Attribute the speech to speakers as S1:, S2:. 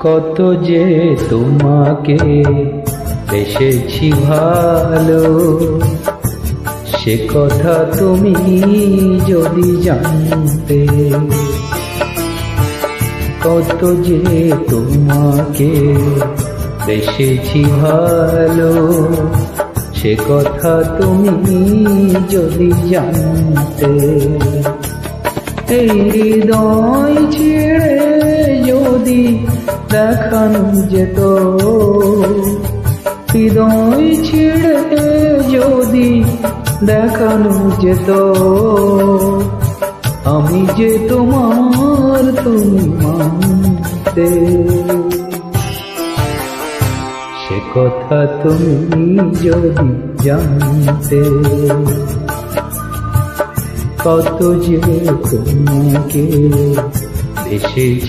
S1: কত যে তোমাকে বেসেছি ভালো, সে কথা তুমি যদি জানতে। কত যে তোমাকে বেসেছি ভালো, সে কথা তুমি যদি জানতে। এই হৃদয় ছেড়ে যদি দেখানো যেত, হৃদয় ছেড়ে যদি দেখানো যেত, আমি যে তোমার তুমি মানতে। সে কথা তুমি যদি জানতে। কত যে তোমাকে বেসেছি